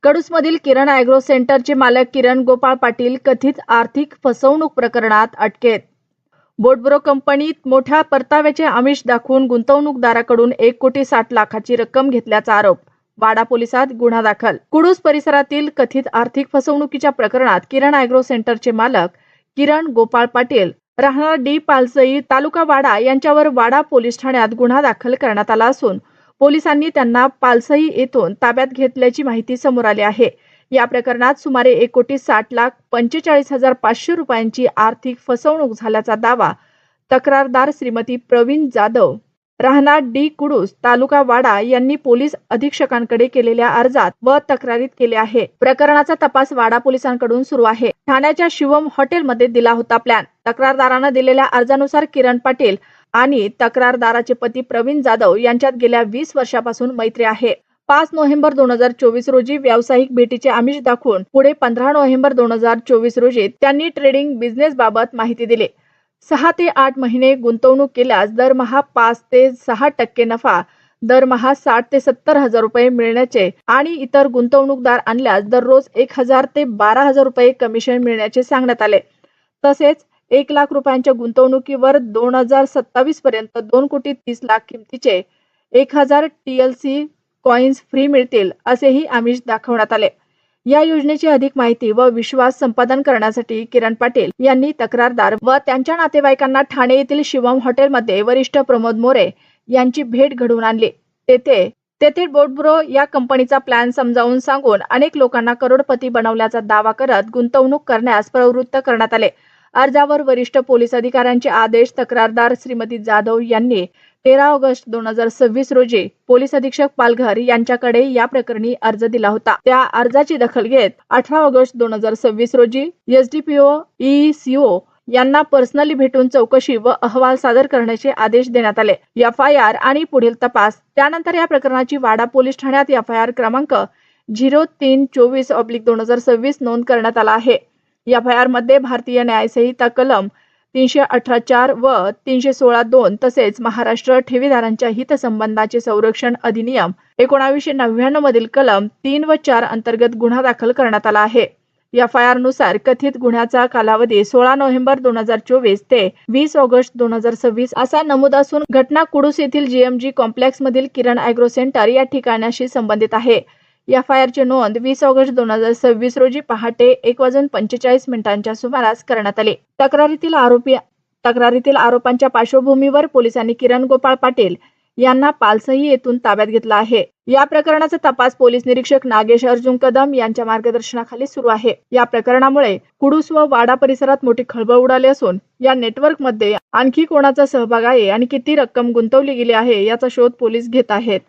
कडूसमधील किरण agro सेंटरचे मालक किरण गोपाळ पाटील कथित आर्थिक फसवणूक प्रकरणात अटकेत. बोटब्रो कंपनीत मोठ्या परताव्याचे आमिष दाखवून गुंतवणूकदाराकडून 1,60,00,000ची रक्कम घेतल्याचा आरोप. वाडा पोलिसात गुन्हा दाखल. कुडूस परिसरातील कथित आर्थिक फसवणुकीच्या प्रकरणात किरण ॲग्रो सेंटरचे मालक किरण गोपाळ पाटील राहणार डी पालसई तालुका वाडा यांच्यावर वाडा पोलीस ठाण्यात गुन्हा दाखल करण्यात आला असून पोलिसांनी त्यांना पालसई येथून ताब्यात घेतल्याची माहिती समोर आली आहे. या प्रकरणात सुमारे 1,60,45,500 रुपयांची आर्थिक फसवणूक झाल्याचा दावा तक्रारदार श्रीमती प्रवीण जाधव राहणार डी कुडूस तालुका वाडा यांनी पोलीस अधीक्षकांकडे केलेल्या अर्जात व तक्रारीत केले आहे. प्रकरणाचा तपास वाडा पोलिसांकडून सुरू आहे. ठाण्याच्या शिवम हॉटेलमध्ये दिला होता प्लॅन. तक्रारदारानं दिलेल्या अर्जानुसार किरण पाटील आणि तक्रारदाराचे पती प्रवीण जाधव यांच्यात गेल्या 20 वर्षापासून मैत्री आहे. 5 नोव्हेंबर 2024 रोजी व्यावसायिक भेटीचे आमिष दाखवून पुढे 15 नोव्हेंबर 2024 रोजी त्यांनी ट्रेडिंग बिझनेस बाबत माहिती दिली. 6 ते 8 महिने गुंतवणूक केल्यास दरमहा 5 ते 6% नफा, दरमहा 60 ते 70,000 रुपये मिळण्याचे आणि इतर गुंतवणूकदार आणल्यास दररोज 1,000 ते 12,000 रुपये कमिशन मिळण्याचे सांगण्यात आले. तसेच 1 लाख रुपयांच्या गुंतवणुकीवर 2027 पर्यंत 2,30,00,000 किमतीचे 1,000 TLC कॉइन्स फ्री मिळतील असेही आमिष दाखवण्यात आले. या योजनेची अधिक माहिती व विश्वास संपादन करण्यासाठी किरण पाटील यांनी तक्रारदार व त्यांच्या नातेवाईकांना ठाणे येथील शिवम हॉटेलमध्ये वरिष्ठ प्रमोद मोरे यांची भेट घडवून आणली. तेथे बोटब्रो या कंपनीचा प्लॅन समजावून सांगून अनेक लोकांना करोडपती बनवल्याचा दावा करत गुंतवणूक करण्यास प्रवृत्त करण्यात आले. अर्जावर वरिष्ठ पोलीस अधिकाऱ्यांचे आदेश तक्रारदार श्रीमती जाधव यांनी 13 ऑगस्ट 2026 रोजी पोलीस अधीक्षक पालघर यांच्याकडे या प्रकरणी अर्ज दिला होता. त्या अर्जाची दखल घेत 18 ऑगस्ट 2026 रोजी SDPO ECO यांना पर्सनली भेटून चौकशी व अहवाल सादर करण्याचे आदेश देण्यात आले. FIR आणि पुढील तपास. त्यानंतर या प्रकरणाची वाडा पोलीस ठाण्यात FIR क्रमांक 0324/2026 नोंद करण्यात आला आहे. FIR मध्ये भारतीय न्याय संहिता कलम 318(4) व 316(2) तसेच महाराष्ट्र ठेवीदारांच्या हितसंबंधाचे संरक्षण अधिनियम 1999 मधील कलम 3 व 4 अंतर्गत गुन्हा दाखल करण्यात आला आहे. FIR नुसार कथित गुन्ह्याचा कालावधी 16 नोव्हेंबर 2024 ते 20 ऑगस्ट 2026 असा नमूद असून घटना कुडूस येथील GMG कॉम्प्लेक्स मधील किरण ॲग्रो सेंटर या ठिकाणाशी संबंधित आहे. FIR ची नोंद 20 ऑगस्ट 2026 रोजी पहाटे 1:45 सुमारास करण्यात आली. तक्रारीतील आरोपांच्या पार्श्वभूमीवर पोलिसांनी किरण गोपाळ पाटील यांना पालसई येथून ताब्यात घेतला आहे. या प्रकरणाचा तपास पोलीस निरीक्षक नागेश अर्जुन कदम यांच्या मार्गदर्शनाखाली सुरू आहे. या प्रकरणामुळे कुडूस व वाडा परिसरात मोठी खळबळ उडाली असून या नेटवर्कमध्ये आणखी कोणाचा सहभाग आहे आणि किती रक्कम गुंतवली गेली आहे याचा शोध पोलीस घेत आहेत.